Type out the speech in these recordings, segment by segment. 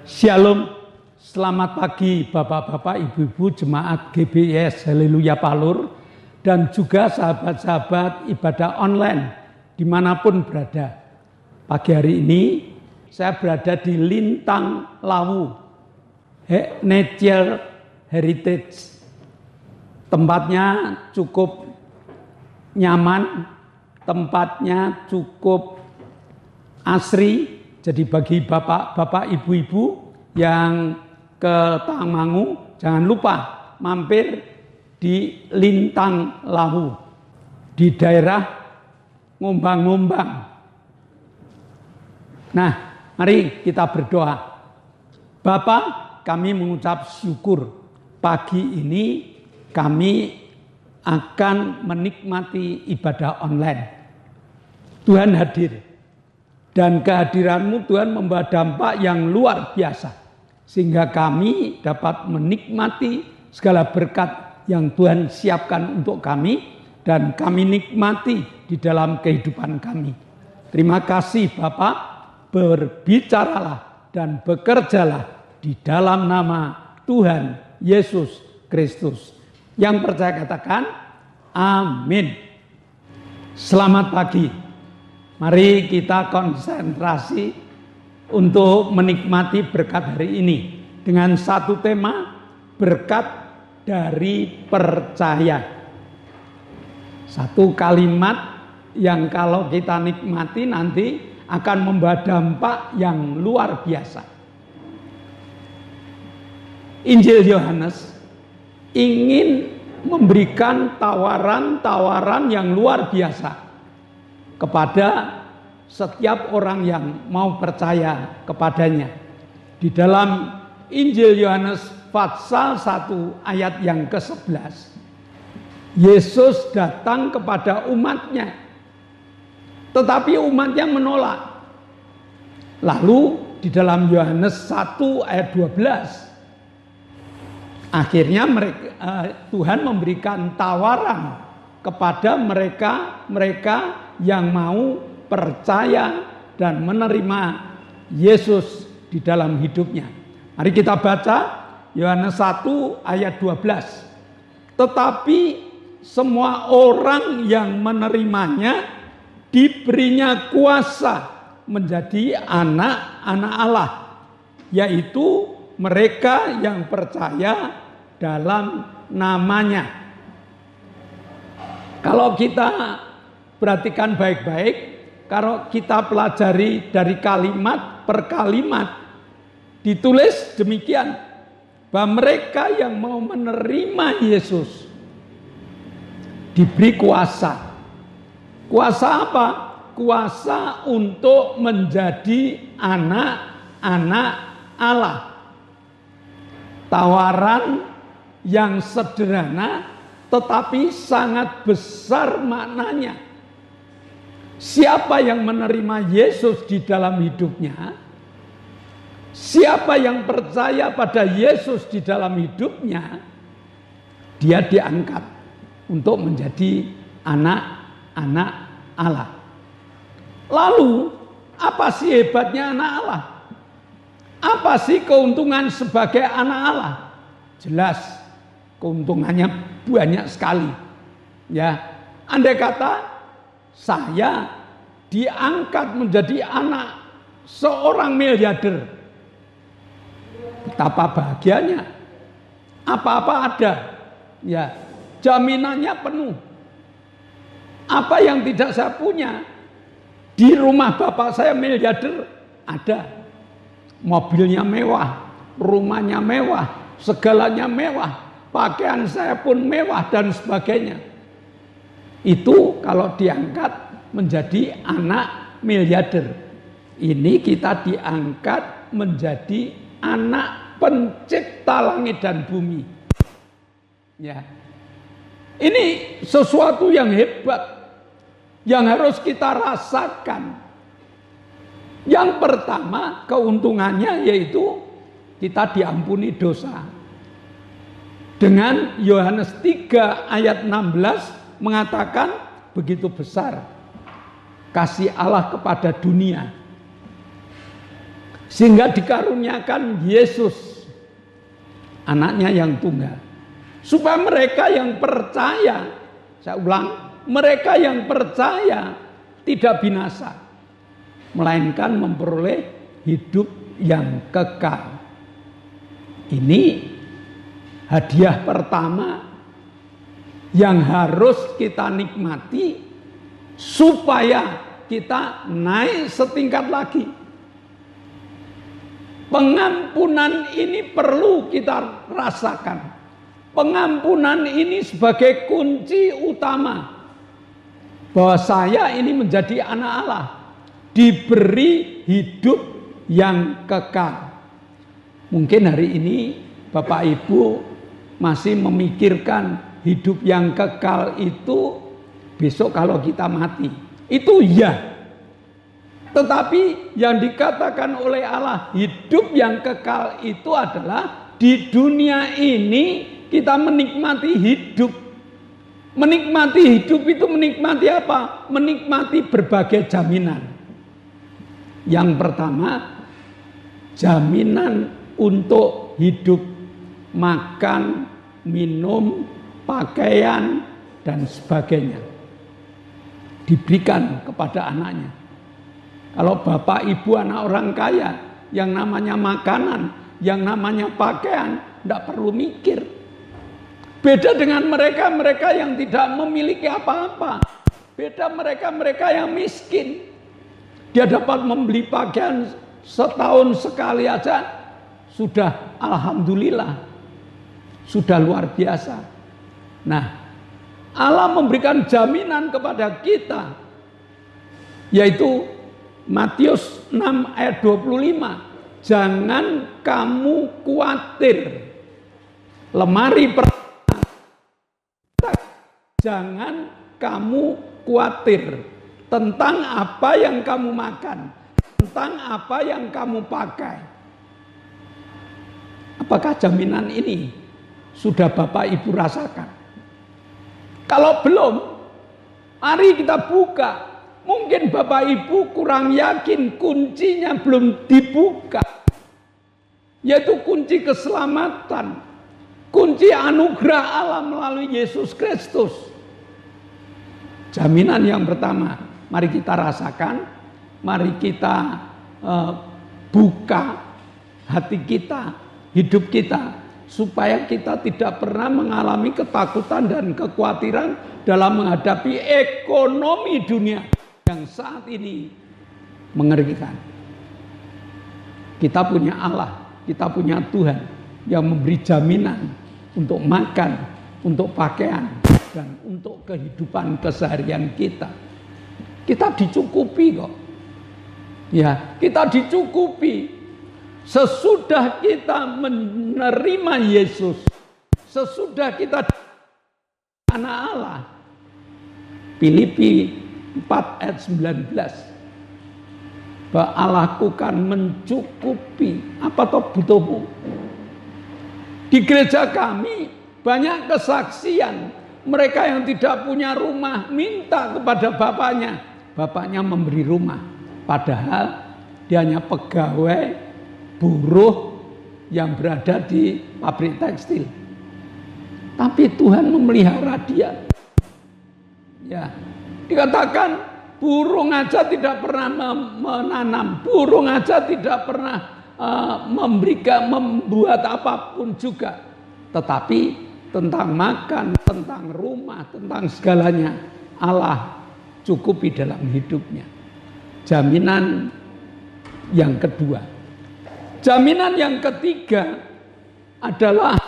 Shalom, selamat pagi Bapak-Bapak, Ibu-Ibu Jemaat GBIS Haleluya Palur dan juga sahabat-sahabat ibadah online dimanapun berada. Pagi hari ini saya berada di Lintang Lawu, Nature Heritage. Tempatnya cukup nyaman, tempatnya cukup asri. Jadi bagi bapak-bapak, ibu-ibu yang ke Tangmangu, jangan lupa mampir di Lintang Lawu, di daerah Ngombang-Ngombang. Nah, mari kita berdoa. Bapa, kami mengucap syukur pagi ini kami akan menikmati ibadah online. Tuhan hadir. Dan kehadiran-Mu Tuhan membawa dampak yang luar biasa. Sehingga kami dapat menikmati segala berkat yang Tuhan siapkan untuk kami. Dan kami nikmati di dalam kehidupan kami. Terima kasih Bapak, berbicaralah dan bekerjalah di dalam nama Tuhan Yesus Kristus. Yang percaya katakan, amin. Selamat pagi. Mari kita konsentrasi untuk menikmati berkat hari ini dengan satu tema, berkat dari percaya. Satu kalimat yang kalau kita nikmati nanti akan membawa dampak yang luar biasa. Injil Yohanes ingin memberikan tawaran-tawaran yang luar biasa kepada setiap orang yang mau percaya kepadanya. Di dalam Injil Yohanes pasal 1 ayat yang ke-11, Yesus datang kepada umatnya, tetapi umatnya menolak. Lalu di dalam Yohanes 1 ayat 12, akhirnya Tuhan memberikan tawaran kepada mereka yang mau percaya dan menerima Yesus di dalam hidupnya. Mari kita baca Yohanes 1 ayat 12. Tetapi semua orang yang menerimanya diberinya kuasa menjadi anak-anak Allah, yaitu mereka yang percaya dalam namanya. Kalau kita perhatikan baik-baik, kalau kita pelajari dari kalimat per kalimat, ditulis demikian, bahwa mereka yang mau menerima Yesus diberi kuasa. Kuasa apa? Kuasa untuk menjadi anak-anak Allah. Tawaran yang sederhana tetapi sangat besar maknanya. Siapa yang menerima Yesus di dalam hidupnya, siapa yang percaya pada Yesus di dalam hidupnya, dia diangkat untuk menjadi anak-anak Allah. Lalu, apa sih hebatnya anak Allah? Apa sih keuntungan sebagai anak Allah? Jelas, keuntungannya banyak sekali. Ya, andai kata saya diangkat menjadi anak seorang miliarder, betapa bahagianya. Apa-apa ada, ya, jaminannya penuh. Apa yang tidak saya punya, di rumah bapak saya miliarder ada, mobilnya mewah, rumahnya mewah, segalanya mewah. Pakaian saya pun mewah dan sebagainya. Itu kalau diangkat menjadi anak miliarder. Ini kita diangkat menjadi anak pencipta langit dan bumi. Ya. Ini sesuatu yang hebat yang harus kita rasakan. Yang pertama, keuntungannya yaitu kita diampuni dosa. Dengan Yohanes 3 ayat 16 mengatakan begitu besar kasih Allah kepada dunia Sehingga dikaruniakan Yesus, anaknya yang tunggal. Supaya mereka yang percaya, saya ulang, mereka yang percaya tidak binasa, melainkan memperoleh hidup yang kekal. Ini hadiah pertama yang harus kita nikmati supaya kita naik setingkat lagi. Pengampunan ini perlu kita rasakan. Pengampunan ini sebagai kunci utama bahwa saya ini menjadi anak Allah, diberi hidup yang kekal. Mungkin hari ini Bapak Ibu masih memikirkan hidup yang kekal itu besok kalau kita mati. Itu ya. Tetapi yang dikatakan oleh Allah hidup yang kekal itu adalah di dunia ini kita menikmati hidup. Menikmati hidup itu menikmati apa? Menikmati berbagai jaminan. Yang pertama, jaminan untuk hidup, makan, minum, pakaian, dan sebagainya. Diberikan kepada anaknya. Kalau bapak ibu anak orang kaya, yang namanya makanan, yang namanya pakaian, tidak perlu mikir. Beda dengan mereka yang tidak memiliki apa-apa. Beda mereka yang miskin. Dia dapat membeli pakaian setahun sekali aja, sudah alhamdulillah, sudah luar biasa. Nah, Allah memberikan jaminan kepada kita, yaitu Matius 6 ayat 25. Jangan kamu khawatir. Lemari jangan kamu khawatir tentang apa yang kamu makan, tentang apa yang kamu pakai. Apakah jaminan ini sudah Bapak Ibu rasakan? Kalau belum, mari kita buka. Mungkin Bapak Ibu kurang yakin kuncinya belum dibuka. Yaitu kunci keselamatan. Kunci anugerah Allah melalui Yesus Kristus. Jaminan yang pertama, mari kita rasakan. Mari kita buka hati kita, hidup kita. Supaya kita tidak pernah mengalami ketakutan dan kekhawatiran dalam menghadapi ekonomi dunia yang saat ini mengerikan. Kita punya Allah, kita punya Tuhan yang memberi jaminan untuk makan, untuk pakaian, dan untuk kehidupan keseharian kita. Kita dicukupi kok. Ya, kita dicukupi. Sesudah kita menerima Yesus, sesudah kita anak Allah. Filipi 4 ayat 19. Bahwa Allahku kan mencukupi apa toh butuhmu. Di gereja kami banyak kesaksian. Mereka yang tidak punya rumah minta kepada bapaknya. Bapaknya memberi rumah. Padahal dia hanya pegawai buruh yang berada di pabrik tekstil. Tapi Tuhan memelihara dia. Ya, dikatakan burung aja tidak pernah menanam, burung aja tidak pernah membuat apapun juga. Tetapi tentang makan, tentang rumah, tentang segalanya Allah cukupi dalam hidupnya. Jaminan yang kedua. Jaminan yang ketiga adalah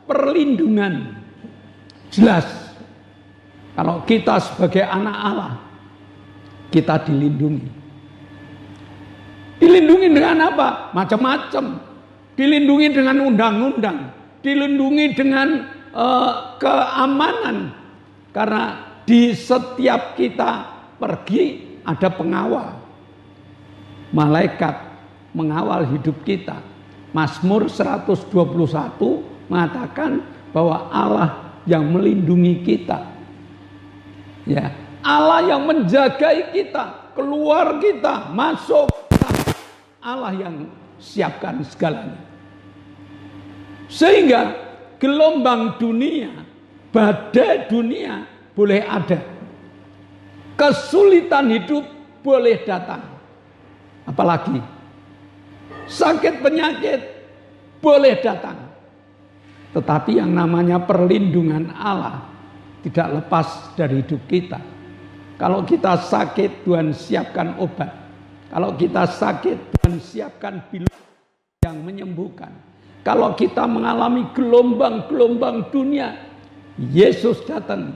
perlindungan. Jelas, kalau kita sebagai anak Allah, kita dilindungi. Dilindungi dengan apa? Macam-macam. Dilindungi dengan undang-undang, dilindungi dengan keamanan. Karena di setiap kita pergi ada pengawal. Malaikat mengawal hidup kita. Mazmur 121 mengatakan bahwa Allah yang melindungi kita. Ya, Allah yang menjagai kita, keluar kita, masuk kita. Allah yang siapkan segalanya. Sehingga gelombang dunia, badai dunia boleh ada. Kesulitan hidup boleh datang. Apalagi sakit penyakit boleh datang. Tetapi yang namanya perlindungan Allah tidak lepas dari hidup kita. Kalau kita sakit, Tuhan siapkan obat. Kalau kita sakit, Tuhan siapkan bilu yang menyembuhkan. Kalau kita mengalami gelombang-gelombang dunia, Yesus datang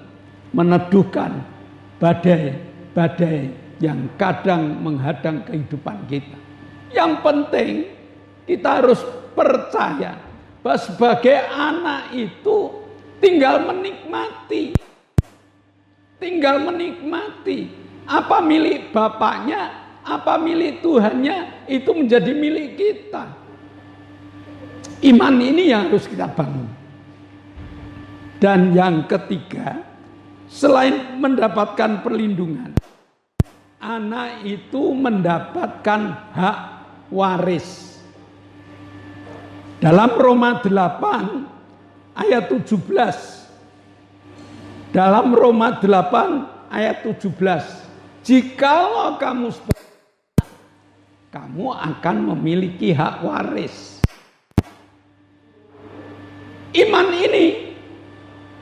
meneduhkan badai-badai yang kadang menghadang kehidupan kita. Yang penting kita harus percaya bahwa sebagai anak itu tinggal menikmati. Tinggal menikmati. Apa milik Bapaknya, apa milik Tuhannya, itu menjadi milik kita. Iman ini yang harus kita bangun. Dan yang ketiga, selain mendapatkan perlindungan, anak itu mendapatkan hak waris. Dalam Roma 8 ayat 17. Dalam Roma 8 ayat 17. Jikalau kamu akan memiliki hak waris. Iman ini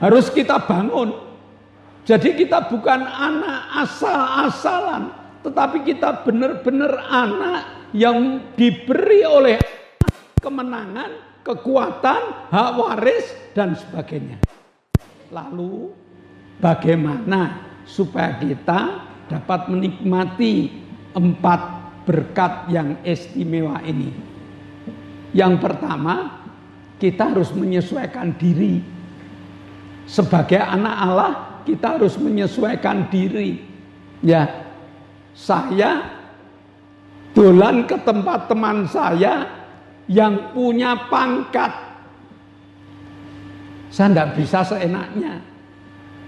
harus kita bangun. Jadi kita bukan anak asal-asalan, tetapi kita benar-benar anak yang diberi oleh kemenangan, kekuatan, hak waris, dan sebagainya. Lalu bagaimana supaya kita dapat menikmati 4 berkat yang istimewa ini? Yang pertama, kita harus menyesuaikan diri. Sebagai anak Allah, kita harus menyesuaikan diri. Ya, saya dolan ke tempat teman saya yang punya pangkat. Saya tidak bisa seenaknya.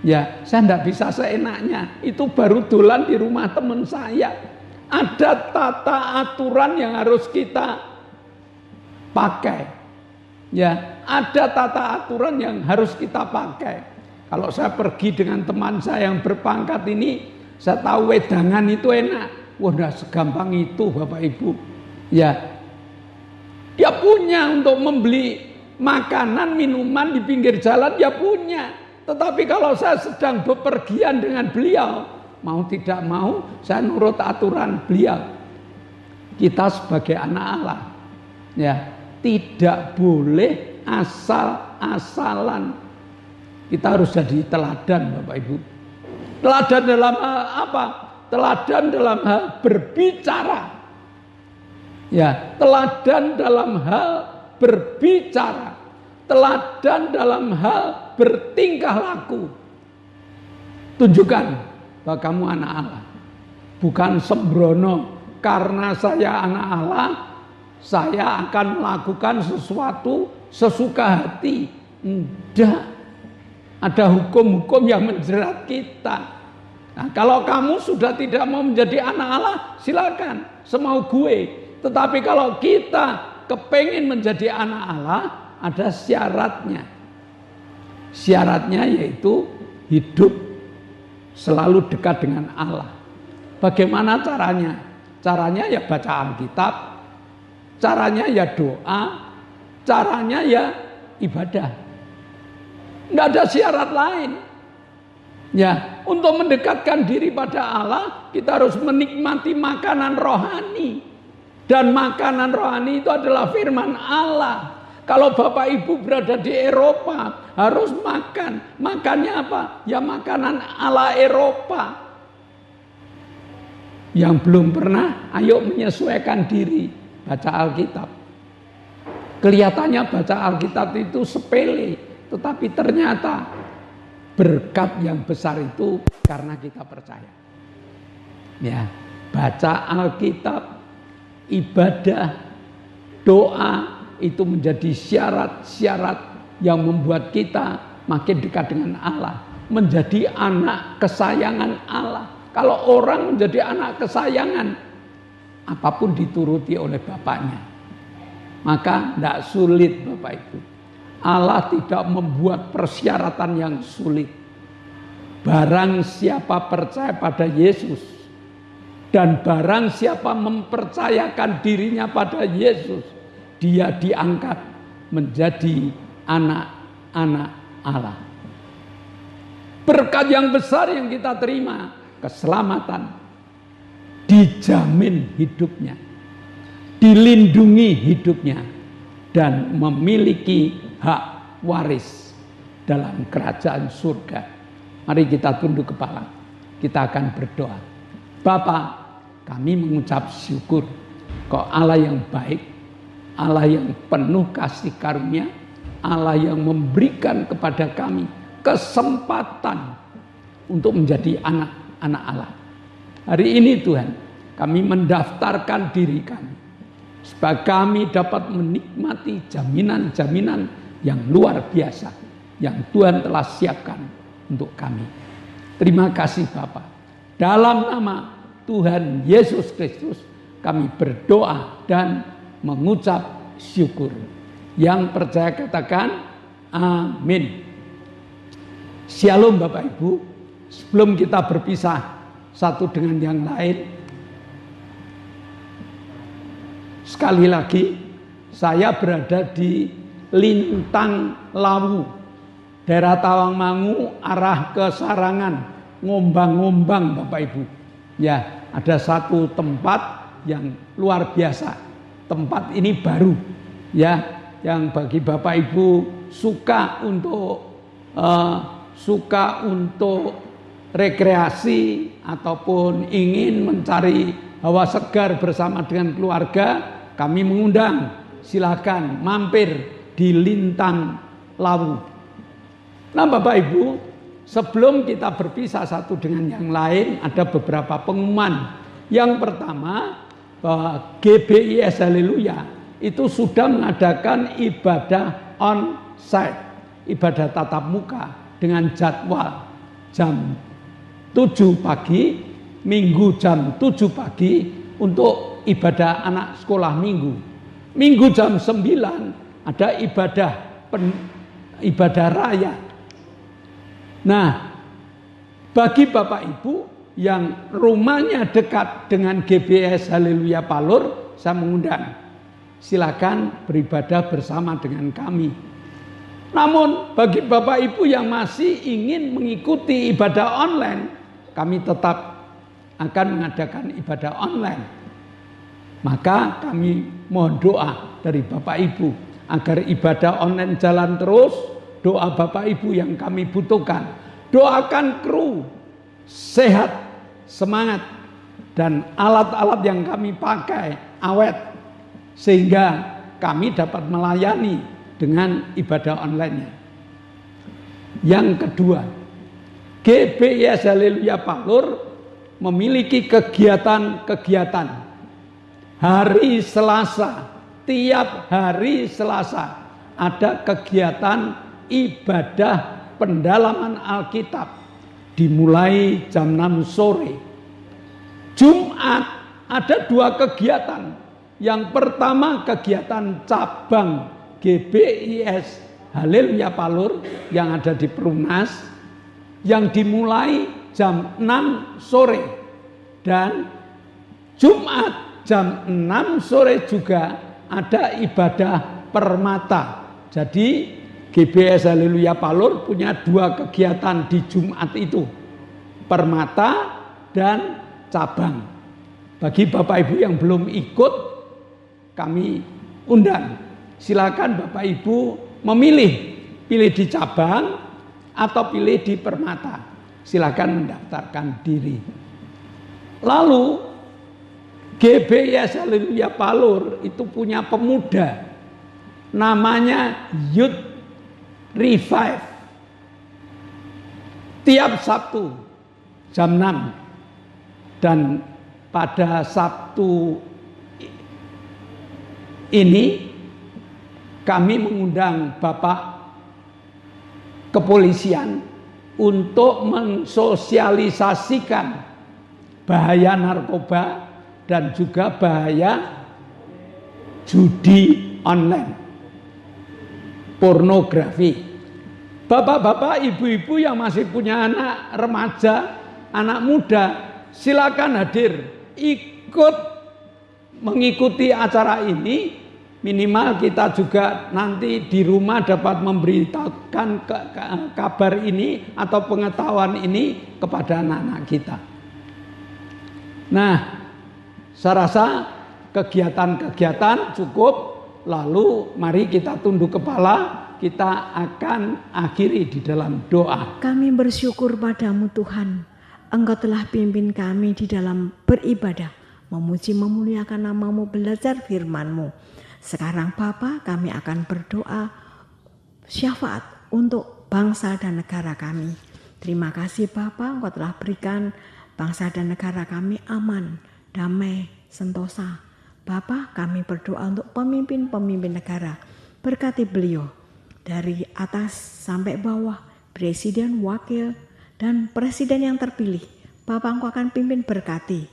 Ya, saya tidak bisa seenaknya. Itu baru dolan di rumah teman saya. Ada tata aturan yang harus kita pakai. Ya, ada tata aturan yang harus kita pakai. Kalau saya pergi dengan teman saya yang berpangkat ini, saya tahu wedangan itu enak. Wah, udah segampang itu Bapak Ibu. Ya, dia punya untuk membeli makanan, minuman di pinggir jalan, dia punya. Tetapi kalau saya sedang bepergian dengan beliau, mau tidak mau, saya nurut aturan beliau. Kita sebagai anak Allah, ya, tidak boleh asal-asalan. Kita harus jadi teladan, Bapak Ibu. Teladan dalam hal apa? Teladan dalam hal berbicara. Ya, teladan dalam hal berbicara. Teladan dalam hal bertingkah laku. Tunjukkan bahwa kamu anak Allah. Bukan sembrono. Karena saya anak Allah, saya akan melakukan sesuatu sesuka hati. Tidak. Ada hukum-hukum yang menjerat kita. Nah, kalau kamu sudah tidak mau menjadi anak Allah, silakan, semau gue. Tetapi kalau kita kepengen menjadi anak Allah, ada syaratnya. Syaratnya yaitu hidup selalu dekat dengan Allah. Bagaimana caranya? Caranya ya baca Alkitab, caranya ya doa, caranya ya ibadah. Nggak ada syarat lain. Ya, untuk mendekatkan diri pada Allah, kita harus menikmati makanan rohani. Dan makanan rohani itu adalah firman Allah. Kalau Bapak Ibu berada di Eropa, harus makan. Makannya apa? Ya makanan ala Eropa. Yang belum pernah, ayo menyesuaikan diri. Baca Alkitab. Kelihatannya baca Alkitab itu sepele. Tetapi ternyata berkat yang besar itu karena kita percaya. Ya, baca Alkitab, ibadah, doa itu menjadi syarat-syarat yang membuat kita makin dekat dengan Allah, menjadi anak kesayangan Allah. Kalau orang menjadi anak kesayangan, apapun dituruti oleh bapaknya, maka tidak sulit Bapak Ibu. Allah tidak membuat persyaratan yang sulit. Barang siapa percaya pada Yesus dan barang siapa mempercayakan dirinya pada Yesus, dia diangkat menjadi anak-anak Allah. Berkat yang besar yang kita terima, keselamatan, dijamin hidupnya, dilindungi hidupnya, dan memiliki hak waris dalam kerajaan surga. Mari kita tunduk kepala, kita akan berdoa. Bapa, kami mengucap syukur Kau Allah yang baik, Allah yang penuh kasih karunia, Allah yang memberikan kepada kami kesempatan untuk menjadi anak-anak Allah. Hari ini Tuhan, kami mendaftarkan diri kami supaya kami dapat menikmati jaminan-jaminan yang luar biasa yang Tuhan telah siapkan untuk kami. Terima kasih Bapa. Dalam nama Tuhan Yesus Kristus kami berdoa dan mengucap syukur. Yang percaya katakan amin. Shalom Bapak Ibu. Sebelum kita berpisah satu dengan yang lain, sekali lagi saya berada di Lintang Lawu, daerah Tawangmangu, arah ke Sarangan, ngombang-ngombang Bapak Ibu. Ya, ada satu tempat yang luar biasa. Tempat ini baru, ya, yang bagi Bapak Ibu suka untuk rekreasi ataupun ingin mencari hawa segar bersama dengan keluarga, kami mengundang, silakan mampir di Lintang Lawu. Nah Bapak Ibu, sebelum kita berpisah satu dengan yang lain, ada beberapa pengumuman. Yang pertama, bahwa GBIS Haleluya itu sudah mengadakan ibadah on-site, ibadah tatap muka dengan jadwal jam 7 pagi, Minggu jam 7 pagi untuk ibadah anak sekolah minggu. Minggu jam 9 ada ibadah raya. Nah, bagi Bapak Ibu yang rumahnya dekat dengan GBS Haleluya Palur, saya mengundang. Silakan beribadah bersama dengan kami. Namun bagi Bapak Ibu yang masih ingin mengikuti ibadah online, kami tetap akan mengadakan ibadah online. Maka kami mohon doa dari Bapak Ibu agar ibadah online jalan terus. Doa Bapak Ibu yang kami butuhkan. Doakan kru sehat, semangat, dan alat-alat yang kami pakai awet, sehingga kami dapat melayani dengan ibadah online-nya. Yang kedua, GBIS Haleluya Palur memiliki kegiatan-kegiatan. Hari Selasa, tiap hari Selasa ada kegiatan ibadah pendalaman Alkitab dimulai jam 6 sore. Jumat ada 2 kegiatan. Yang pertama kegiatan cabang GBIS Haleluya Palur yang ada di Perumnas yang dimulai jam 6 sore, dan Jumat jam 6 sore juga ada ibadah permata. Jadi GBIS Haleluya Palur punya 2 kegiatan di Jumat itu, permata dan cabang. Bagi Bapak Ibu yang belum ikut, kami undang. Silakan Bapak Ibu memilih, pilih di cabang atau pilih di permata. Silakan mendaftarkan diri. Lalu GBIS Haleluya Palur itu punya pemuda, namanya Youth Revive. Tiap Sabtu jam 6, dan pada Sabtu ini kami mengundang Bapak Kepolisian untuk mensosialisasikan bahaya narkoba dan juga bahaya judi online, pornografi. Bapak-bapak, ibu-ibu yang masih punya anak remaja, anak muda, silakan hadir, ikut mengikuti acara ini. Minimal kita juga nanti di rumah dapat memberitakan kabar ini atau pengetahuan ini kepada anak-anak kita. Nah, saya rasa kegiatan-kegiatan cukup, lalu mari kita tunduk kepala, kita akan akhiri di dalam doa. Kami bersyukur padamu Tuhan, Engkau telah pimpin kami di dalam beribadah, memuji memuliakan namamu, belajar firman-Mu. Sekarang Bapa, kami akan berdoa syafaat untuk bangsa dan negara kami. Terima kasih Bapa, Engkau telah berikan bangsa dan negara kami aman, damai, sentosa. Bapa, kami berdoa untuk pemimpin-pemimpin negara. Berkati beliau dari atas sampai bawah, presiden, wakil, dan presiden yang terpilih. Bapa, Engkau akan pimpin, berkati.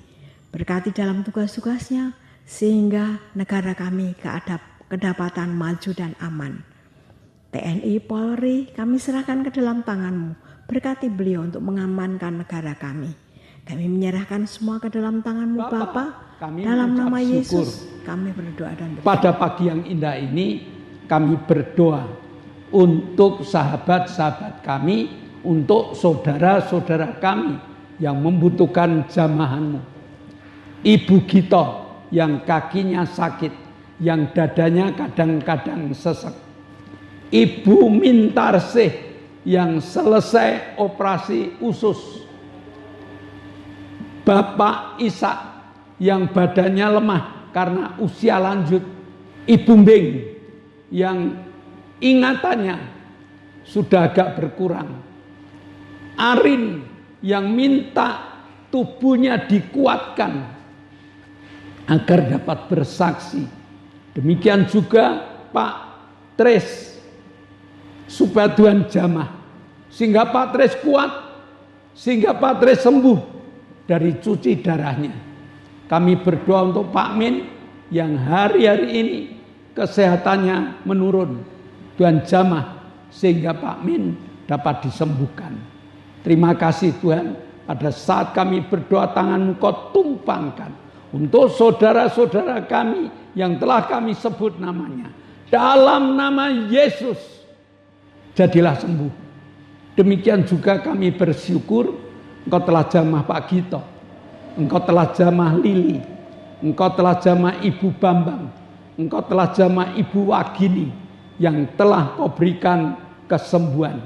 Berkati dalam tugas-tugasnya, sehingga negara kami kedapatan maju dan aman. TNI, Polri, kami serahkan ke dalam tangan-Mu. Berkati beliau untuk mengamankan negara kami. Kami menyerahkan semua ke dalam tangan-Mu Bapa. Dalam nama Yesus kami berdoa dan bersyukur. Pada pagi yang indah ini kami berdoa untuk sahabat-sahabat kami, untuk saudara-saudara kami yang membutuhkan jamahan-Mu. Ibu Gito yang kakinya sakit, yang dadanya kadang-kadang sesek. Ibu Mintarsih yang selesai operasi usus. Bapak Ishak yang badannya lemah karena usia lanjut. Ibu Mbing yang ingatannya sudah agak berkurang. Arin yang minta tubuhnya dikuatkan agar dapat bersaksi. Demikian juga Pak Tres, supaya Tuhan jamah, sehingga Pak Tres kuat, sehingga Pak Tres sembuh dari cuci darahnya. Kami berdoa untuk Pak Min yang hari-hari ini kesehatannya menurun. Tuhan jamah sehingga Pak Min dapat disembuhkan. Terima kasih Tuhan, pada saat kami berdoa tangan-Mu Kau tumpangkan untuk saudara-saudara kami yang telah kami sebut namanya. Dalam nama Yesus, jadilah sembuh. Demikian juga kami bersyukur Engkau telah jamah Pak Gito, Engkau telah jamah Lili, Engkau telah jamah Ibu Bambang, Engkau telah jamah Ibu Wagini yang telah Kau berikan kesembuhan.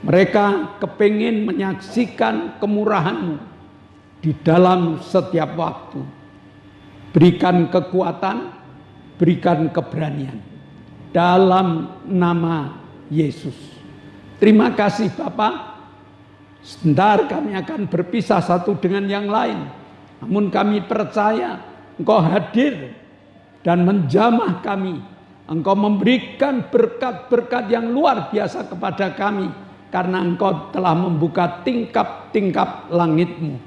Mereka kepingin menyaksikan kemurahan-Mu di dalam setiap waktu. Berikan kekuatan, berikan keberanian. Dalam nama Yesus. Terima kasih Bapak. Sebentar kami akan berpisah satu dengan yang lain. Namun kami percaya Engkau hadir dan menjamah kami. Engkau memberikan berkat-berkat yang luar biasa kepada kami. Karena Engkau telah membuka tingkap-tingkap langit-Mu.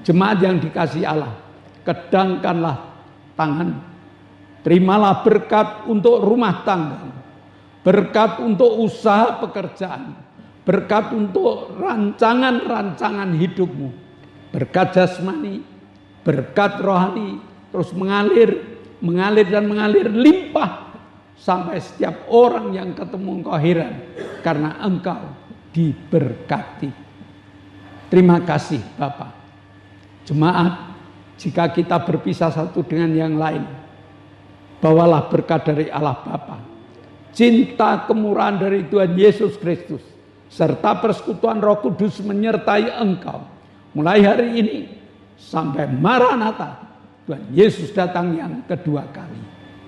Jemaat yang dikasihi Allah, kedangkanlah tangan. Terimalah berkat untuk rumah tangga, berkat untuk usaha pekerjaan, berkat untuk rancangan-rancangan hidupmu, berkat jasmani, berkat rohani, terus mengalir dan mengalir limpah sampai setiap orang yang ketemu Engkau heran karena Engkau diberkati. Terima kasih Bapak. Jemaat, jika kita berpisah satu dengan yang lain, bawalah berkat dari Allah Bapa, cinta kemurahan dari Tuhan Yesus Kristus, serta persekutuan Roh Kudus menyertai engkau, mulai hari ini sampai Maranatha, Tuhan Yesus datang yang kedua kali.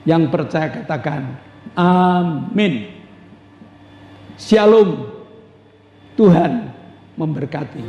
Yang percaya katakan, amin. Shalom, Tuhan memberkati.